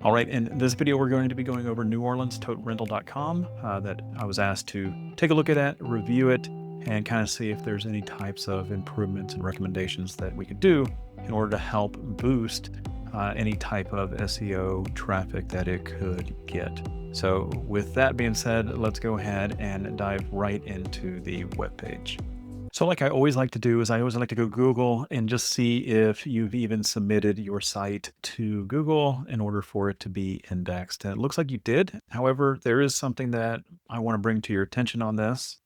All right, in this video, we're going to be going over NewOrleansToteRental.com that I was asked to take a look at it, review it, and kind of see if there's any types of improvements and recommendations that we could do in order to help boost any type of SEO traffic that it could get. So with that being said, let's go ahead and dive right into the webpage. So like I always like to do is I always like to go Google and just see if you've even submitted your site to Google in order for it to be indexed. And it looks like you did. However, there is something that I want to bring to your attention on this.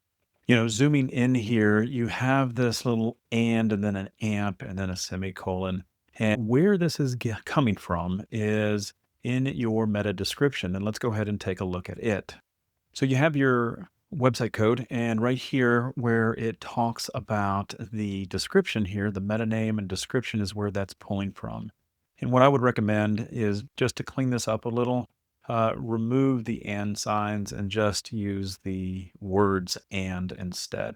Zooming in here, you have this little and then an amp and then a semicolon. And where this is coming from is in your meta description. And let's go ahead and take a look at it. So you have your website code, and right here where it talks about the description here, the meta name and description is where that's pulling from. And what I would recommend is just to clean this up a little, remove the and signs and just use the words and instead.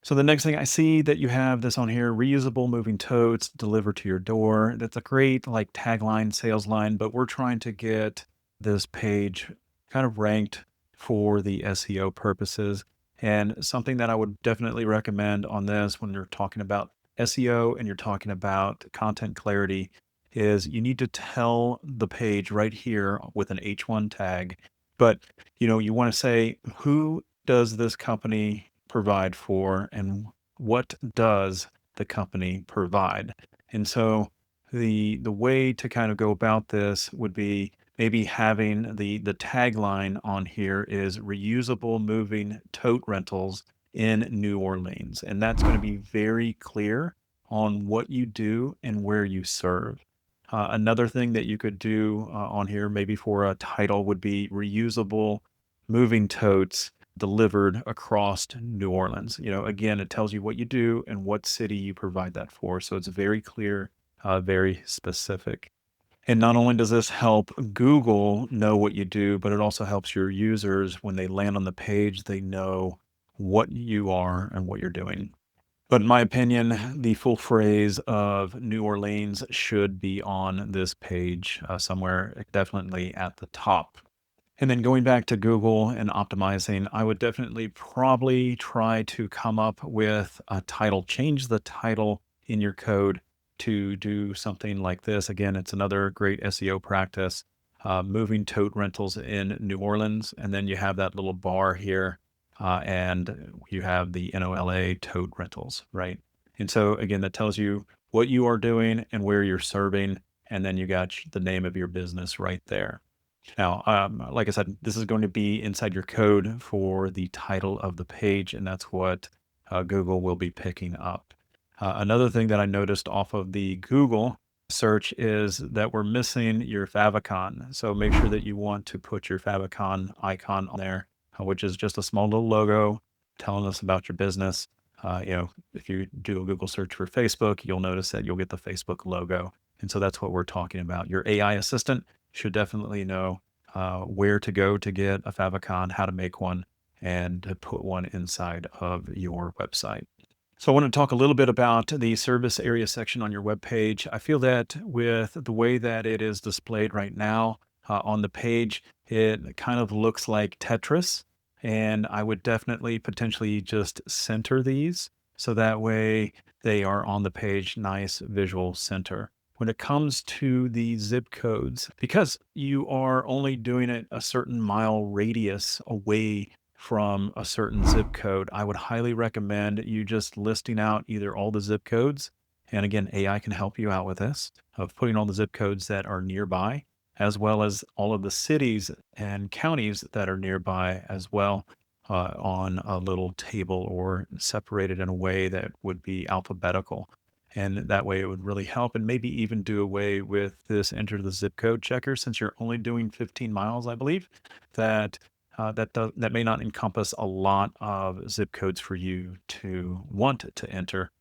So the next thing I see that you have this on here, reusable moving totes delivered to your door. That's a great like tagline, sales line, but we're trying to get this page kind of ranked for the SEO purposes. And something that I would definitely recommend on this when you're talking about SEO and you're talking about content clarity is you need to tell the page right here with an H1 tag, but you want to say, who does this company provide for and what does the company provide? And so the way to kind of go about this would be maybe having the tagline on here is reusable moving tote rentals in New Orleans. And that's going to be very clear on what you do and where you serve. Another thing that you could do on here, maybe for a title, would be reusable moving totes delivered across New Orleans. Again, it tells you what you do and what city you provide that for. So it's very clear, very specific. And not only does this help Google know what you do, but it also helps your users when they land on the page, they know what you are and what you're doing. But in my opinion, the full phrase of New Orleans should be on this page somewhere, definitely at the top. And then going back to Google and optimizing, I would definitely probably try to come up with a title, change the title in your code to do something like this. Again, it's another great SEO practice, moving tote rentals in New Orleans. And then you have that little bar here and you have the NOLA Tote Rentals, right? And so again, that tells you what you are doing and where you're serving. And then you got the name of your business right there. Now, like I said, this is going to be inside your code for the title of the page, and that's what Google will be picking up. Another thing that I noticed off of the Google search is that we're missing your Favicon. So make sure that you want to put your Favicon icon on there, which is just a small little logo telling us about your business. If you do a Google search for Facebook, you'll notice that you'll get the Facebook logo. And so that's what we're talking about. Your AI assistant should definitely know where to go to get a Favicon, how to make one, and to put one inside of your website. So I want to talk a little bit about the service area section on your web page. I feel that with the way that it is displayed right now on the page, it kind of looks like Tetris. And I would definitely potentially just center these so that way they are on the page, nice visual center. When it comes to the zip codes, because you are only doing it a certain mile radius away from a certain zip code, I would highly recommend you just listing out either all the zip codes, and again, AI can help you out with this, of putting all the zip codes that are nearby, as well as all of the cities and counties that are nearby as well on a little table or separated in a way that would be alphabetical. And that way it would really help, and maybe even do away with this enter the zip code checker, since you're only doing 15 miles, I believe, that that may not encompass a lot of zip codes for you to want to enter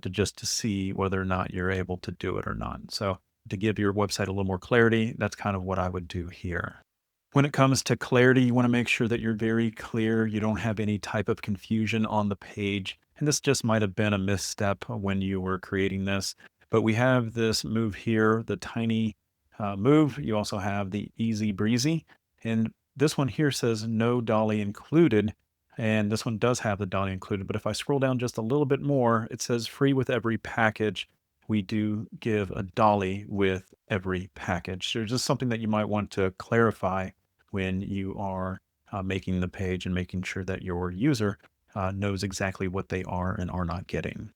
to see whether or not you're able to do it or not. So to give your website a little more clarity, that's kind of what I would do here. When it comes to clarity, you want to make sure that you're very clear. You don't have any type of confusion on the page. And this just might have been a misstep when you were creating this, but we have this move here, the tiny move. You also have the easy breezy. And this one here says no dolly included. And this one does have the dolly included. But if I scroll down just a little bit more, it says free with every package. We do give a dolly with every package. There's just something that you might want to clarify when you are making the page and making sure that your user knows exactly what they are and are not getting.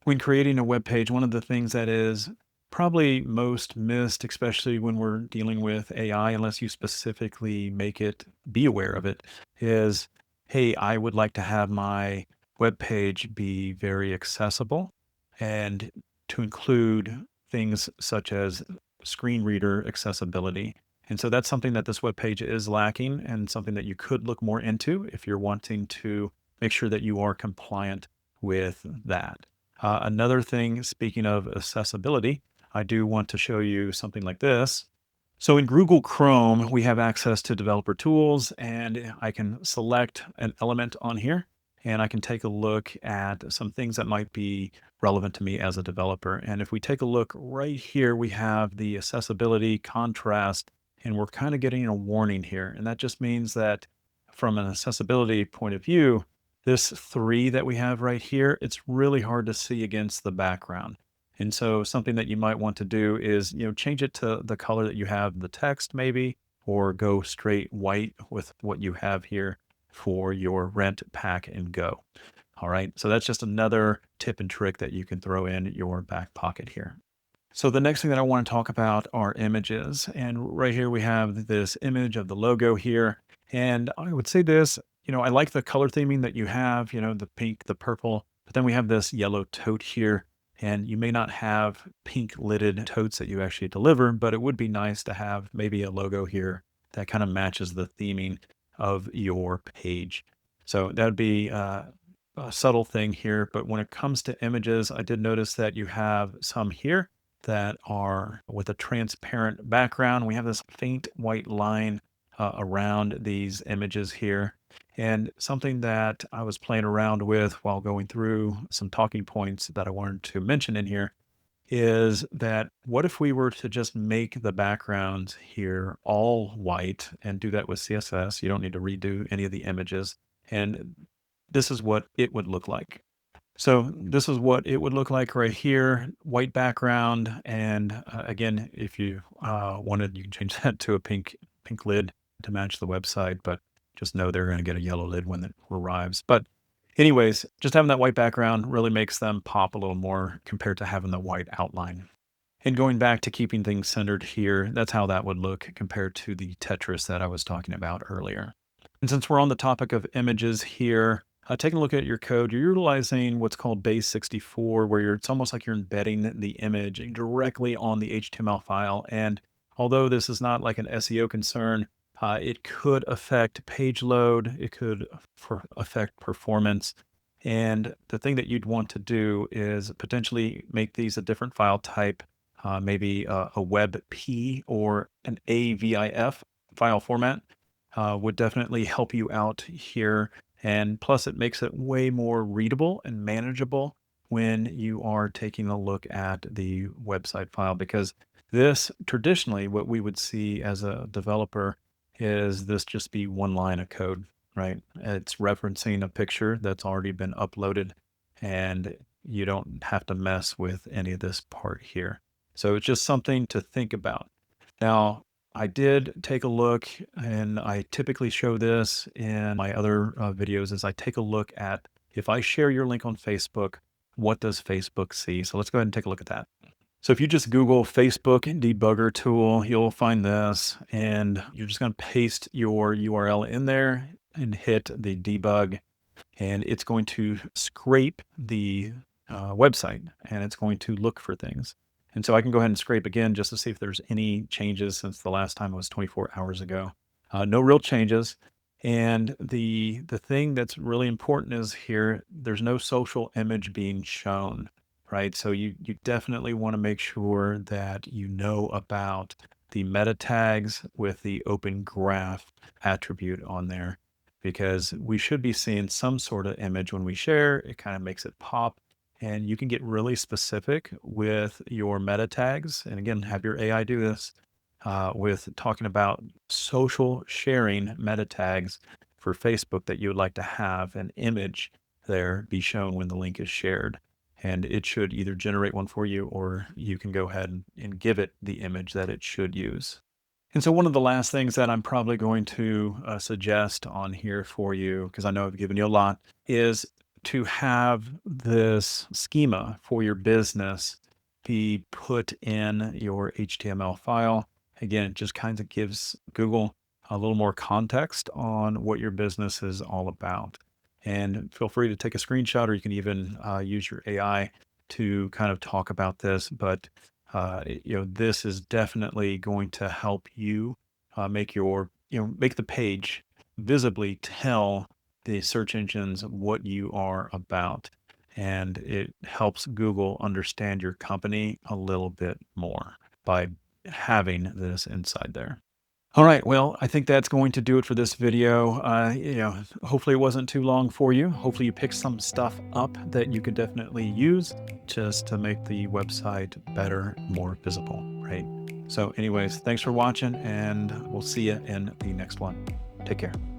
When creating a web page, one of the things that is probably most missed, especially when we're dealing with AI, unless you specifically make it be aware of it, is, hey, I would like to have my web page be very accessible and to include things such as screen reader accessibility. And so that's something that this web page is lacking and something that you could look more into if you're wanting to make sure that you are compliant with that. Another thing, speaking of accessibility, I do want to show you something like this. So in Google Chrome, we have access to developer tools, and I can select an element on here and I can take a look at some things that might be relevant to me as a developer. And if we take a look right here, we have the accessibility contrast, and we're kind of getting a warning here. And that just means that from an accessibility point of view, this 3 that we have right here, it's really hard to see against the background. And so something that you might want to do is, change it to the color that you have the text maybe, or go straight white with what you have here for your rent, pack, and go. All right. So that's just another tip and trick that you can throw in your back pocket here. So the next thing that I want to talk about are images. And right here we have this image of the logo here. And I would say this, I like the color theming that you have, the pink, the purple, but then we have this yellow tote here. And you may not have pink lidded totes that you actually deliver, but it would be nice to have maybe a logo here that kind of matches the theming of your page. So that would be a subtle thing here. But when it comes to images, I did notice that you have some here that are with a transparent background. We have this faint white line around these images here. And something that I was playing around with while going through some talking points that I wanted to mention in here is that what if we were to just make the backgrounds here all white and do that with CSS? You don't need to redo any of the images. And this is what it would look like. So this is what it would look like right here, white background. And again, if you wanted, you can change that to a pink lid to match the website, but just know they're going to get a yellow lid when it arrives. But anyways, just having that white background really makes them pop a little more compared to having the white outline. And going back to keeping things centered here, that's how that would look compared to the Tetris that I was talking about earlier. And since we're on the topic of images here, taking a look at your code, you're utilizing what's called base 64, where it's almost like you're embedding the image directly on the HTML file. And although this is not like an SEO concern, it could affect page load. It could affect performance. And the thing that you'd want to do is potentially make these a different file type, maybe a WebP or an AVIF file format would definitely help you out here. And plus, it makes it way more readable and manageable when you are taking a look at the website file, because this traditionally, what we would see as a developer is this just be one line of code, right? It's referencing a picture that's already been uploaded, and you don't have to mess with any of this part here. So it's just something to think about. Now, I did take a look, and I typically show this in my other videos, as I take a look at, if I share your link on Facebook, what does Facebook see? So let's go ahead and take a look at that. So if you just Google Facebook Debugger tool, you'll find this, and you're just going to paste your URL in there and hit the debug, and it's going to scrape the website, and it's going to look for things. And so I can go ahead and scrape again just to see if there's any changes since the last time it was 24 hours ago. No real changes. And the thing that's really important is here, there's no social image being shown, right? So you definitely want to make sure that you know about the meta tags with the open graph attribute on there, because we should be seeing some sort of image when we share. It kind of makes it pop. And you can get really specific with your meta tags. And again, have your AI do this. with talking about social sharing meta tags for Facebook that you would like to have an image there be shown when the link is shared. And it should either generate one for you, or you can go ahead and give it the image that it should use. And so one of the last things that I'm probably going to suggest on here for you, because I know I've given you a lot, is to have this schema for your business be put in your HTML file. Again, it just kind of gives Google a little more context on what your business is all about. And feel free to take a screenshot, or you can even use your AI to kind of talk about this. But this is definitely going to help you make the page visibly tell the search engines what you are about. And it helps Google understand your company a little bit more by having this inside there. All right. Well, I think that's going to do it for this video. Hopefully it wasn't too long for you. Hopefully you picked some stuff up that you could definitely use just to make the website better, more visible, right? So anyways, thanks for watching, and we'll see you in the next one. Take care.